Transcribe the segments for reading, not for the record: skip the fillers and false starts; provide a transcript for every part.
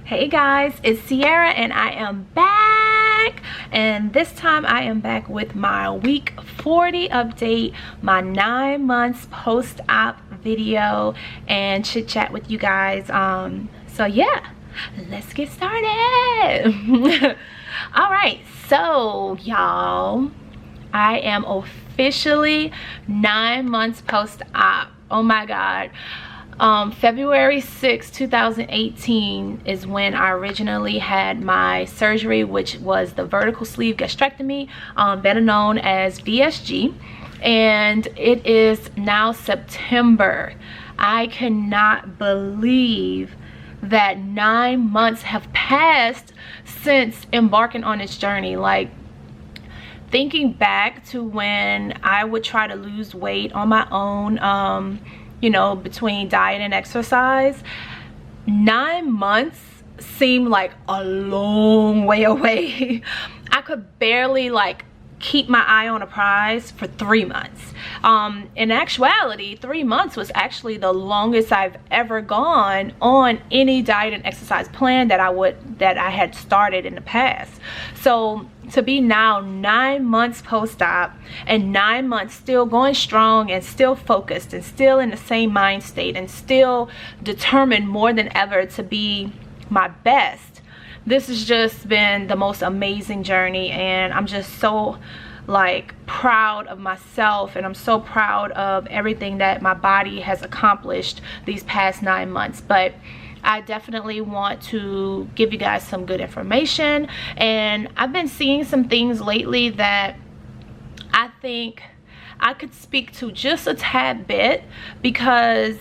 Hey guys, it's Sierra and I am back, and this time I am back with my week 40 update, my 9 months post-op video and chit chat with you guys. So yeah, let's get started. All right, so y'all, I am officially 9 months post-op. Oh my god. February 6, 2018 is when I originally had my surgery, which was the vertical sleeve gastrectomy, better known as VSG, and it is now September. I cannot believe that 9 months have passed since embarking on this journey. Like, thinking back to when I would try to lose weight on my own, you know, between diet and exercise, 9 months seemed like a long way away. I could barely like keep my eye on a prize for 3 months. In actuality, 3 months was actually the longest I've ever gone on any diet and exercise plan that I had started in the past. So to be now 9 months post-op and 9 months still going strong and still focused and still in the same mind state and still determined more than ever to be my best, this has just been the most amazing journey, and I'm just so like proud of myself, and I'm so proud of everything that my body has accomplished these past 9 months. But I definitely want to give you guys some good information, and I've been seeing some things lately that I think I could speak to just a tad bit, because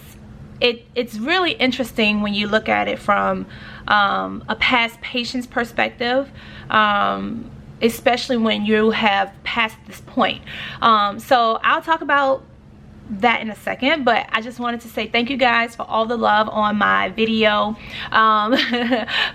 it's really interesting when you look at it from a past patient's perspective, especially when you have passed this point. So I'll talk about that in a second, but I just wanted to say thank you guys for all the love on my video,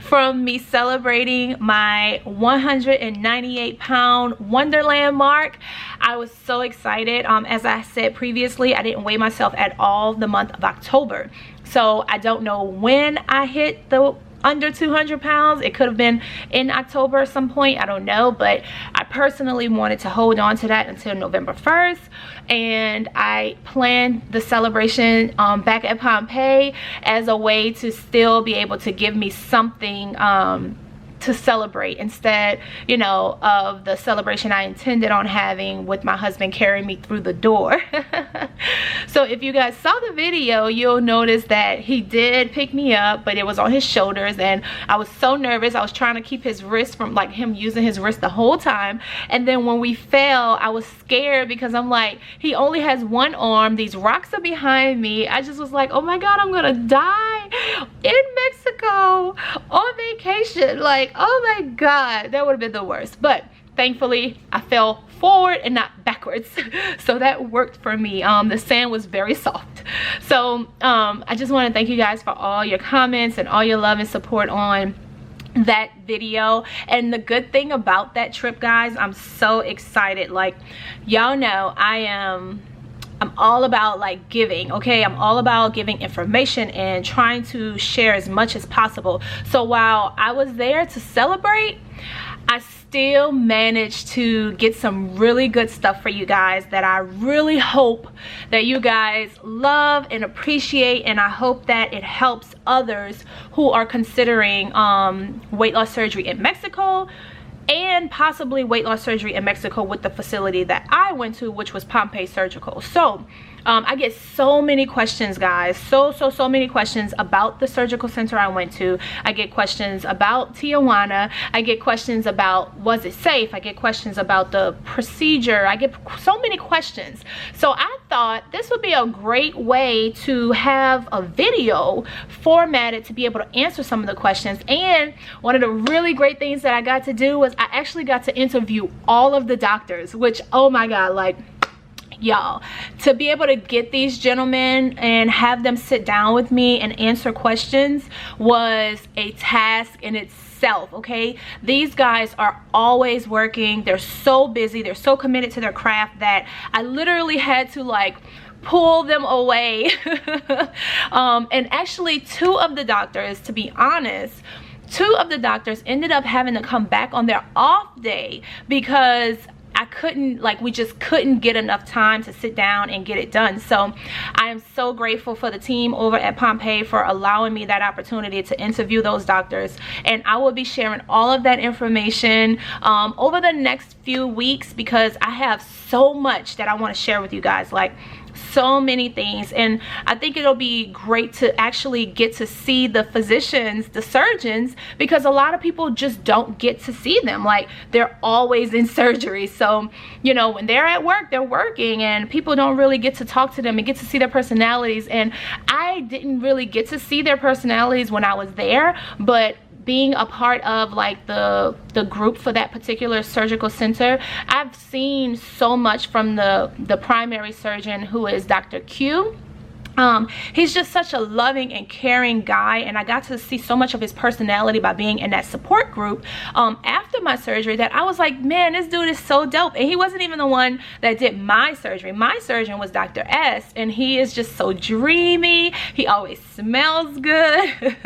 from me celebrating my 198-pound Wonderland mark. I was so excited. As I said previously, I didn't weigh myself at all the month of October, so I don't know when I hit the under 200 pounds. It could have been in October at some point, I don't know, but I personally wanted to hold on to that until November 1st, and I planned the celebration back at Pompeii as a way to still be able to give me something to celebrate, instead, you know, of the celebration I intended on having with my husband carrying me through the door. So if you guys saw the video, you'll notice that he did pick me up, but it was on his shoulders, and I was so nervous. I was trying to keep his wrist from like him using his wrist the whole time, and then when we fell, I was scared because I'm like, he only has one arm, these rocks are behind me. I just was like, oh my god, I'm gonna die in Mexico on vacation. Like, oh my god, that would have been the worst. But thankfully I fell forward and not backwards, so that worked for me. The sand was very soft. So I just want to thank you guys for all your comments and all your love and support on that video. And the good thing about that trip, guys, I'm so excited. Like, y'all know I'm all about like giving, okay? I'm all about giving information and trying to share as much as possible. So while I was there to celebrate, I still managed to get some really good stuff for you guys that I really hope that you guys love and appreciate, and I hope that it helps others who are considering weight loss surgery in Mexico, and possibly weight loss surgery in Mexico with the facility that I went to, which was Pompeii Surgical. So I get so many questions, guys, so many questions about the surgical center I went to. I get questions about Tijuana. I get questions about, was it safe? I get questions about the procedure. I get so many questions. So I thought this would be a great way to have a video formatted to be able to answer some of the questions. And one of the really great things that I got to do was I actually got to interview all of the doctors, which, oh my god, like, y'all, to be able to get these gentlemen and have them sit down with me and answer questions was a task in itself, okay? These guys are always working. They're so busy. They're so committed to their craft that I literally had to like pull them away. And actually 2 of the doctors, to be honest, 2 of the doctors ended up having to come back on their off day because I couldn't, like, we just couldn't get enough time to sit down and get it done. So I am so grateful for the team over at Pompeii for allowing me that opportunity to interview those doctors, and I will be sharing all of that information over the next few weeks, because I have so much that I want to share with you guys, like so many things. And I think it'll be great to actually get to see the physicians, the surgeons, because a lot of people just don't get to see them. Like, they're always in surgery, so you know, when they're at work, they're working, and people don't really get to talk to them and get to see their personalities. And I didn't really get to see their personalities when I was there, but being a part of like the group for that particular surgical center, I've seen so much from the primary surgeon, who is Dr. Q. He's just such a loving and caring guy, and I got to see so much of his personality by being in that support group after my surgery, that I was like, man, this dude is so dope. And he wasn't even the one that did my surgery. My surgeon was Dr. S, and he is just so dreamy. He always smells good.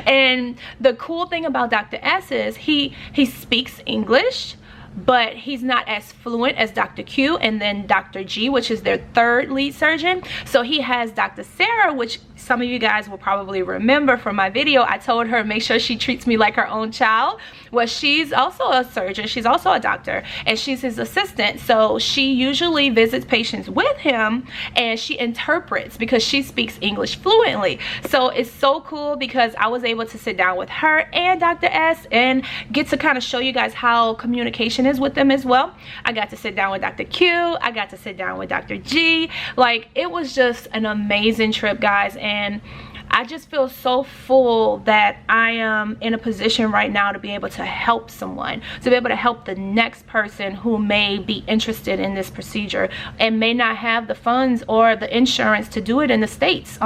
And the cool thing about Dr. S is he speaks English, but he's not as fluent as Dr. Q and then Dr. G, which is their 3rd lead surgeon. So he has Dr. Sarah, which some of you guys will probably remember from my video. I told her make sure she treats me like her own child. Well, she's also a surgeon, she's also a doctor, and she's his assistant. So she usually visits patients with him, and she interprets because she speaks English fluently. So it's so cool because I was able to sit down with her and Dr. S and get to kind of show you guys how communication is with them as well. I got to sit down with Dr. Q, I got to sit down with Dr. G. Like, it was just an amazing trip, guys, and I just feel so full that I am in a position right now to be able to help someone, to be able to help the next person who may be interested in this procedure and may not have the funds or the insurance to do it in the States.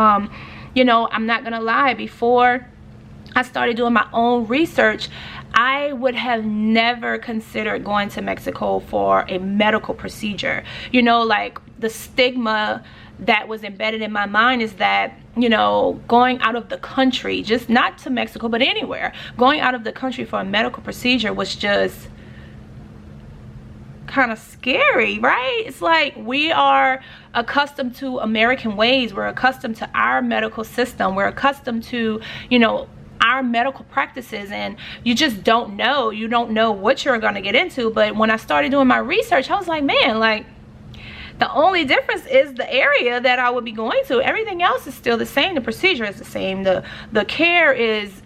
You know, I'm not gonna lie, before I started doing my own research, I would have never considered going to Mexico for a medical procedure. You know, like, the stigma that was embedded in my mind is that, you know, going out of the country, just not to Mexico but anywhere, going out of the country for a medical procedure was just kind of scary, right? It's like, we are accustomed to American ways, we're accustomed to our medical system, we're accustomed to, you know, our medical practices, and you just don't know, you don't know what you're going to get into. But when I started doing my research, I was like, man, like, the only difference is the area that I would be going to. Everything else is still the same. The procedure is the same, the care is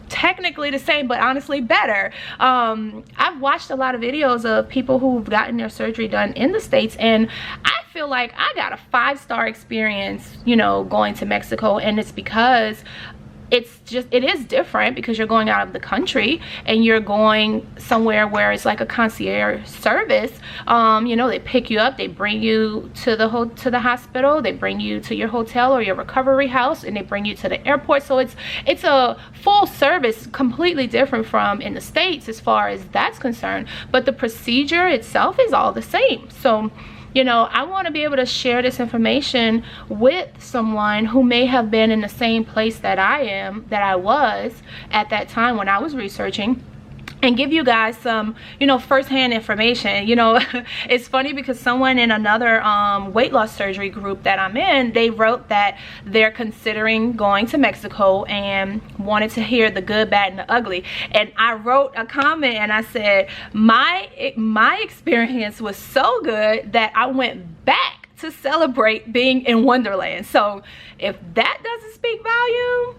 technically the same, but honestly better. I've watched a lot of videos of people who've gotten their surgery done in the States, and I feel like I got a 5-star experience, you know, going to Mexico. And it's because it is different, because you're going out of the country and you're going somewhere where it's like a concierge service. You know, they pick you up, they bring you to the hospital, they bring you to your hotel or your recovery house, and they bring you to the airport. So it's a full service, completely different from in the States as far as that's concerned, but the procedure itself is all the same. So, you know, I want to be able to share this information with someone who may have been in the same place that I was at that time when I was researching, and give you guys some, you know, firsthand information. You know, it's funny because someone in another weight loss surgery group that I'm in, they wrote that they're considering going to Mexico and wanted to hear the good, bad, and the ugly. And I wrote a comment and I said, my experience was so good that I went back to celebrate being in Wonderland. So if that doesn't speak volume,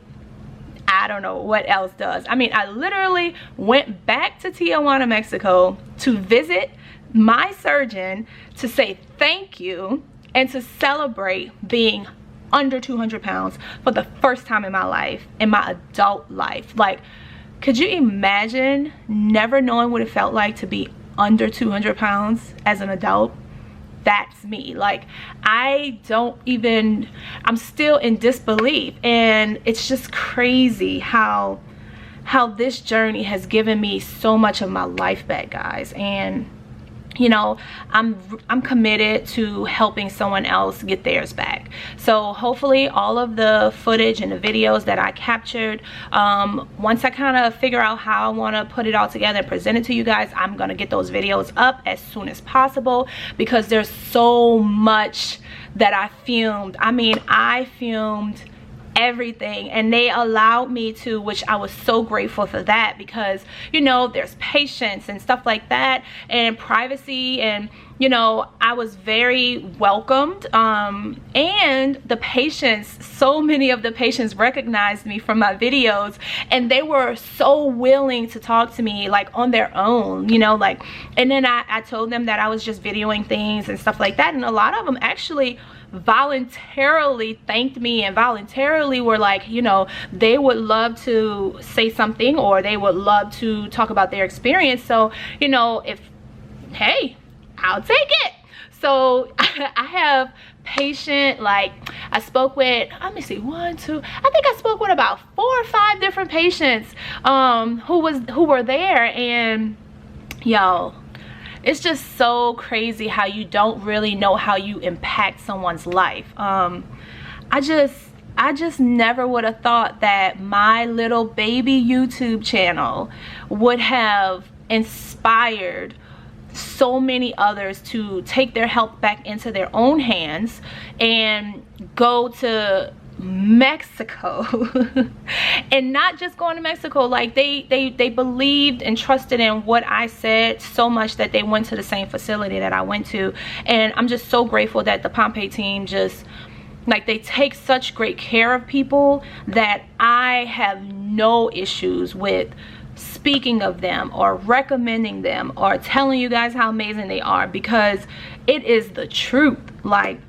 I don't know what else does. I mean, I literally went back to Tijuana, Mexico to visit my surgeon, to say thank you, and to celebrate being under 200 pounds for the first time in my life, in my adult life. Like, could you imagine never knowing what it felt like to be under 200 pounds as an adult? That's me. Like, I'm still in disbelief, and it's just crazy how this journey has given me so much of my life back, guys. And you know, I'm committed to helping someone else get theirs back. So hopefully all of the footage and the videos that I captured, once I kind of figure out how I want to put it all together and present it to you guys, I'm gonna get those videos up as soon as possible, because there's so much that I filmed. I mean, I filmed everything, and they allowed me to, which I was so grateful for that, because you know, there's patience and stuff like that, and privacy, and you know, I was very welcomed. And the patients, so many of the patients recognized me from my videos, and they were so willing to talk to me like on their own, you know, like, and then I told them that I was just videoing things and stuff like that, and a lot of them actually voluntarily thanked me and voluntarily were like, you know, they would love to say something, or they would love to talk about their experience. So, you know, if, hey, I'll take it. So I have patient, like, I spoke with, let me see, I think I spoke with about 4 or 5 different patients who were there, and yo, it's just so crazy how you don't really know how you impact someone's life. I just never would have thought that my little baby YouTube channel would have inspired so many others to take their health back into their own hands and go to Mexico. And not just going to Mexico, like they believed and trusted in what I said so much that they went to the same facility that I went to. And I'm just so grateful that the Pompeii team just, like, they take such great care of people that I have no issues with speaking of them or recommending them or telling you guys how amazing they are, because it is the truth. Like,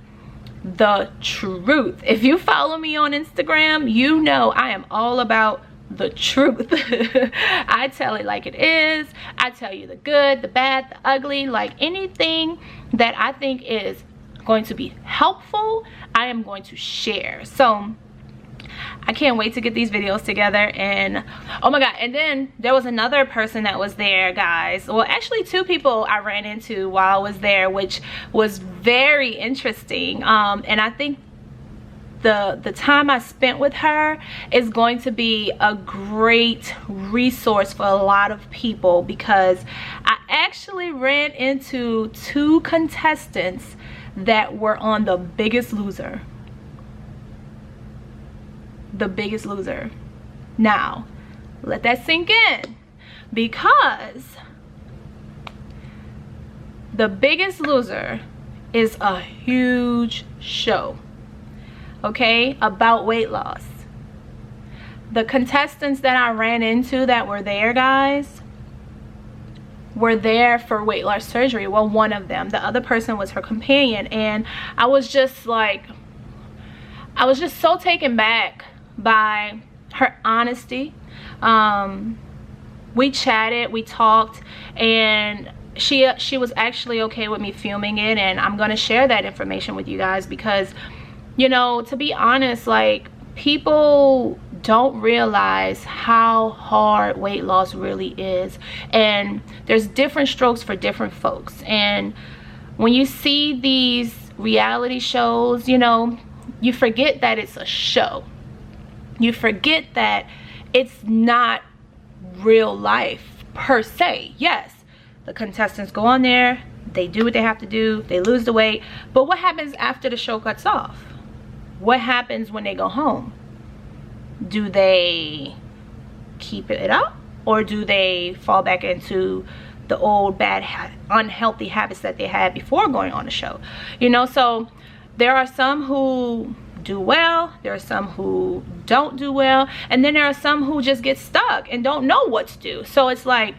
the truth. If you follow me on Instagram, you know I am all about the truth. I tell it like it is. I tell you the good, the bad, the ugly, like anything that I think is going to be helpful, I am going to share. So I can't wait to get these videos together. And oh my god, and then there was another person that was there, guys. Well, actually 2 people I ran into while I was there, which was very interesting. And I think the time I spent with her is going to be a great resource for a lot of people, because I actually ran into 2 contestants that were on The Biggest Loser. The Biggest Loser. Now, let that sink in, because The Biggest Loser is a huge show, okay, about weight loss. The contestants that I ran into that were there, guys, were there for weight loss surgery. Well, one of them, the other person was her companion, and I was just like, I was just so taken back by her honesty. We chatted, we talked, and she was actually okay with me filming it, and I'm gonna share that information with you guys, because, you know, to be honest, like, people don't realize how hard weight loss really is, and there's different strokes for different folks. And when you see these reality shows, you know, you forget that it's a show. You forget that it's not real life per se. Yes, the contestants go on there, they do what they have to do, they lose the weight, but what happens after the show cuts off? What happens when they go home? Do they keep it up, or do they fall back into the old bad unhealthy habits that they had before going on the show? You know, so there are some who do well, there are some who don't do well, and then there are some who just get stuck and don't know what to do. So it's like,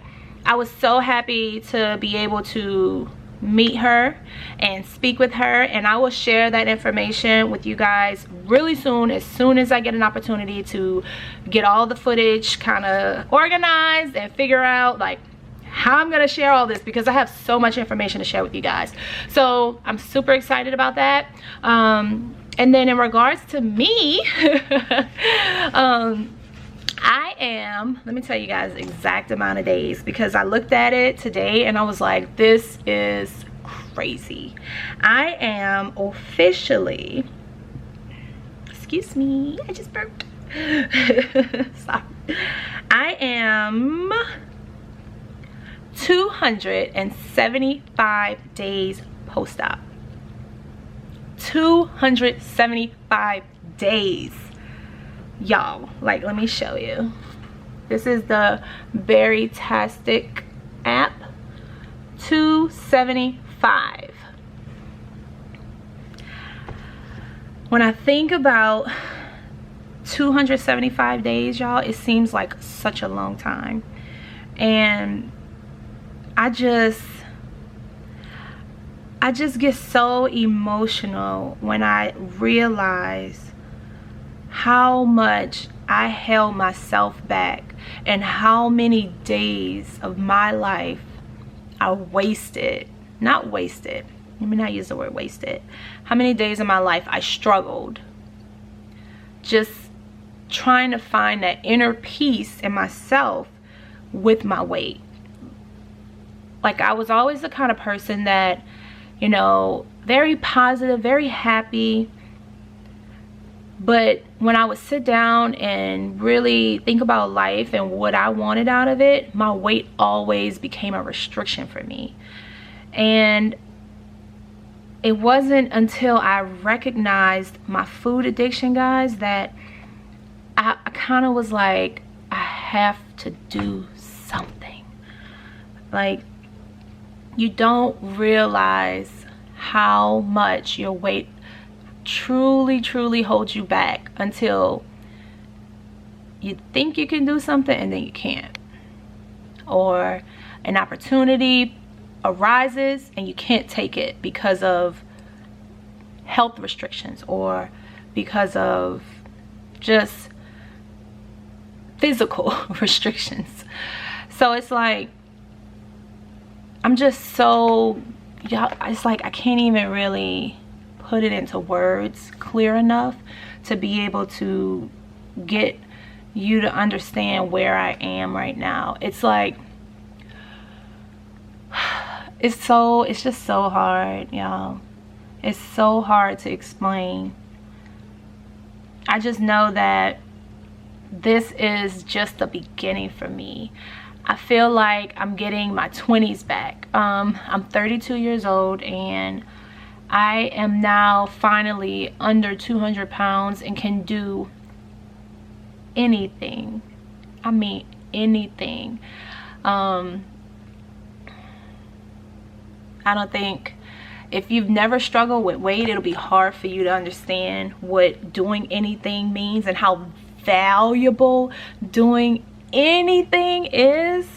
I was so happy to be able to meet her and speak with her, and I will share that information with you guys really soon as I get an opportunity to get all the footage kind of organized and figure out like how I'm gonna share all this, because I have so much information to share with you guys. So I'm super excited about that. And then in regards to me, I am, let me tell you guys the exact amount of days, because I looked at it today and I was like, this is crazy. I am officially, excuse me, I just burped. Sorry. I am 275 days post-op. 275 days, y'all. Like, let me show you. This is the Berry-tastic app. 275. When I think about 275 days, y'all, it seems like such a long time. And I just get so emotional when I realize how much I held myself back and how many days of my life I wasted. Not wasted, let me not use the word wasted. How many days of my life I struggled just trying to find that inner peace in myself with my weight. Like, I was always the kind of person that, you know, very positive, very happy. But when I would sit down and really think about life and what I wanted out of it, my weight always became a restriction for me. And it wasn't until I recognized my food addiction, guys, that I kind of was like, I have to do something. Like, you don't realize how much your weight truly holds you back until you think you can do something and then you can't, or an opportunity arises and you can't take it because of health restrictions or because of just physical restrictions. So it's like, I'm just so, y'all, it's like I can't even really put it into words clear enough to be able to get you to understand where I am right now. It's like, it's just so hard, y'all. It's so hard to explain. I just know that this is just the beginning for me. I feel like I'm getting my 20s back. I'm 32 years old and I am now finally under 200 pounds and can do anything. I mean anything. I don't think, if you've never struggled with weight, it'll be hard for you to understand what doing anything means and how valuable doing anything is.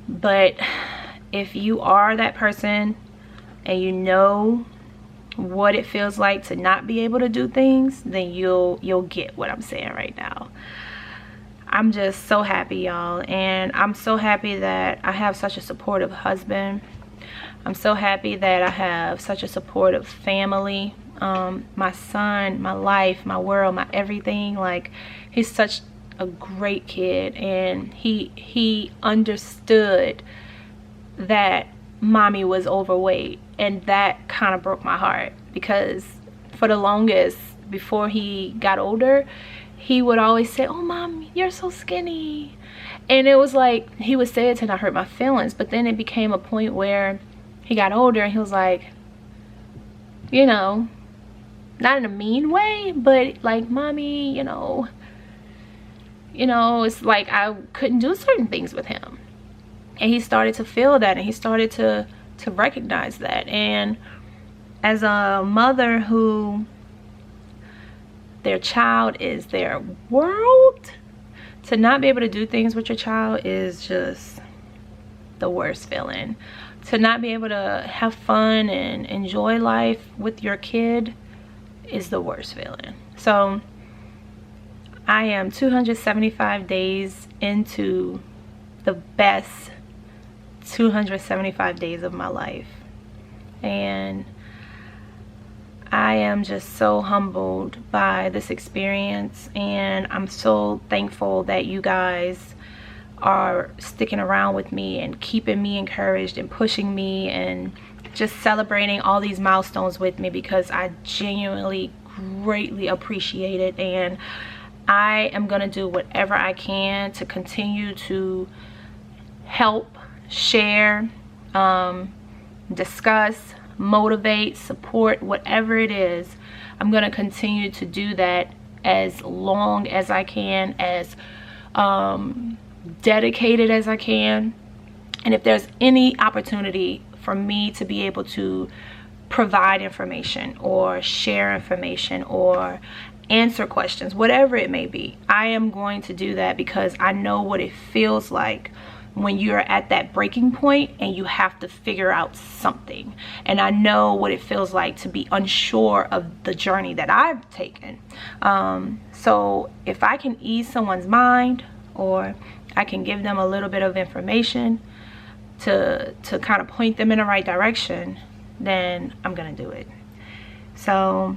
But if you are that person and you know what it feels like to not be able to do things, then you'll get what I'm saying right now. I'm just so happy, y'all, and I'm so happy that I have such a supportive husband. I'm so happy that I have such a supportive family. My son, my life, my world, my everything. Like, he's such a great kid, and he understood that mommy was overweight, and that kind of broke my heart, because for the longest, before he got older, he would always say, "Oh mom, you're so skinny," and it was like he would say it to not hurt my feelings. But then it became a point where he got older and he was like, you know, not in a mean way, but like, mommy, you know, it's like I couldn't do certain things with him. And he started to feel that, and he started to recognize that. And as a mother who their child is their world, to not be able to do things with your child is just the worst feeling. To not be able to have fun and enjoy life with your kid is the worst feeling. So I am 275 days into the best 275 days of my life, and I am just so humbled by this experience, and I'm so thankful that you guys are sticking around with me and keeping me encouraged and pushing me and just celebrating all these milestones with me, because I genuinely greatly appreciate it. And I am gonna do whatever I can to continue to help, share, discuss, motivate, support, whatever it is. I'm going to continue to do that as long as I can, as dedicated as I can. And if there's any opportunity for me to be able to provide information or share information or answer questions, whatever it may be, I am going to do that, because I know what it feels like when you're at that breaking point and you have to figure out something. And I know what it feels like to be unsure of the journey that I've taken. So if I can ease someone's mind, or I can give them a little bit of information to kind of point them in the right direction, then I'm gonna do it. So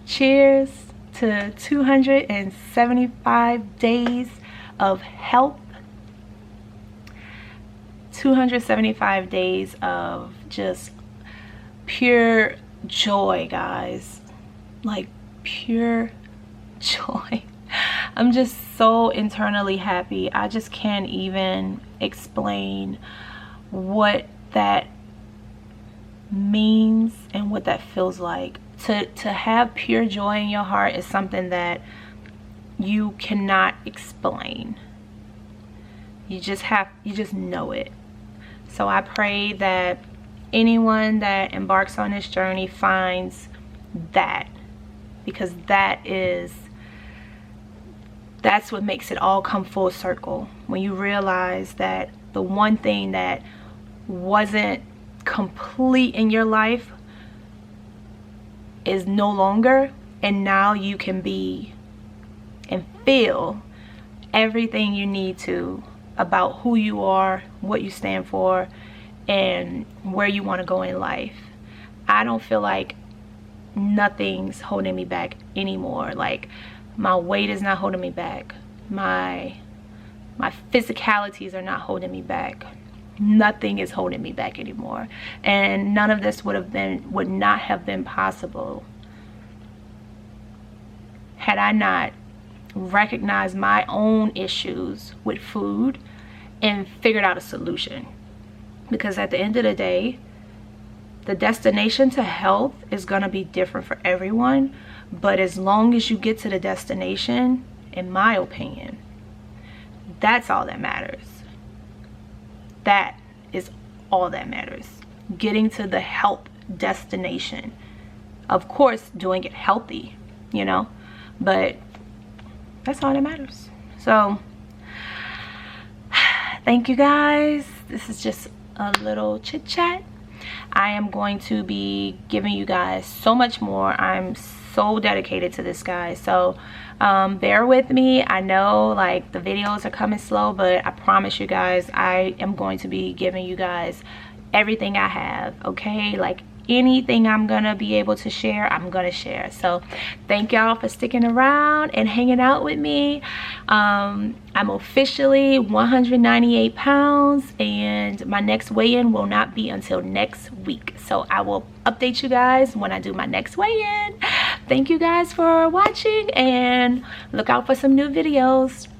cheers to 275 days of health, 275 days of just pure joy, guys. Like pure joy. I'm just so internally happy. I just can't even explain what that means and what that feels like. To have pure joy in your heart is something that you cannot explain. You just know it. So I pray that anyone that embarks on this journey finds that, because that's what makes it all come full circle. When you realize that the one thing that wasn't complete in your life is no longer, and now you can be and feel everything you need to about who you are, what you stand for, and where you want to go in life. I don't feel like nothing's holding me back anymore. Like my weight is not holding me back. My physicalities are not holding me back. Nothing is holding me back anymore. And none of this would not have been possible had I not recognized my own issues with food and figured out a solution. Because at the end of the day, the destination to health is going to be different for everyone, but as long as you get to the destination, in my opinion, that's all that matters. That is all that matters. Getting to the health destination. Of course, doing it healthy, you know, but that's all that matters. So thank you guys. This is just a little chit chat. I am going to be giving you guys so much more. I'm so dedicated to this, guys. So bear with me. I know like the videos are coming slow, but I promise you guys I am going to be giving you guys everything I have, okay? Like anything I'm gonna be able to share, I'm gonna share. So thank y'all for sticking around and hanging out with me. I'm officially 198 pounds, and my next weigh-in will not be until next week. So I will update you guys when I do my next weigh-in. Thank you guys for watching, and look out for some new videos.